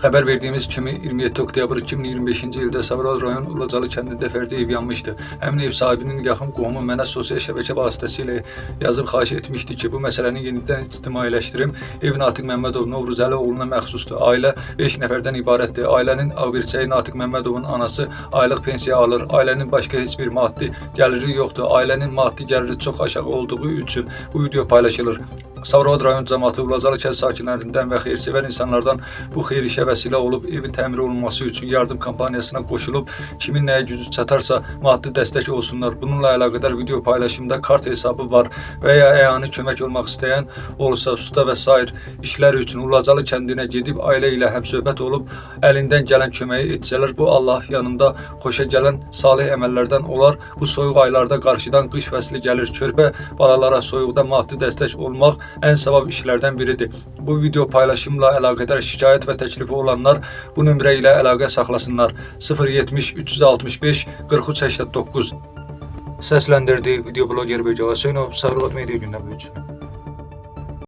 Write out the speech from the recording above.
Haber verdiğimiz kimi 27 oktyabr 2025-ci ildə Sabirabad rayon Ulacalı kəndində fərdi ev yanmışdı. Həmin ev sahibinin yaxın qohumu mənə sosial şəbəkə vasitəsilə yazıb xahiş etmişdi ki, bu məsələni yenidən ictimailəşdirim. Ev Natiq Məmmədov Novruzəli oğluna məxsusdur. Ailə 5 nəfərdən ibarətdir. Ailənin ağbirçəyi Natiq Məmmədovun anası aylıq pensiya alır. Ailənin başqa heç bir maddi gəliri yoxdur. Ailənin maddi gəliri çox aşağı olduğu üçün bu video paylaşılır. Sabirabad rayon cəmaatı Ulacalı kənd sakinlərindən və xeyrsevər insanlardan bu xeyir işə vəsilə olub evin təmir olunması üçün yardım kampaniyasına qoşulub, kimin nəyə gücü çatarsa maddi dəstək olsunlar. Bununla əlaqədar video paylaşımda kart hesabı var və ya əyani kömək olmaq istəyən olursa usta və sair işlər üçün Ulacalı kəndinə gedib ailə ilə həmsöhbət olub, əlindən gələn köməyi etsələr, bu Allah yanında xoşa gələn salih əməllərdən olar. Bu soyuq aylarda qarşıdan qış fəsli gəlir. Körpə balalara soyuqda maddi dəstək olmaq ən savab işlərdən biridir. Bu video paylaşımla əlaqədar şikayət və təklifi olanlar bu nömrə ilə əlaqə saxlasınlar. 070 365 43 89. Səsləndirdi video bloger Böcə Sabirabad Media gündəmi üçün.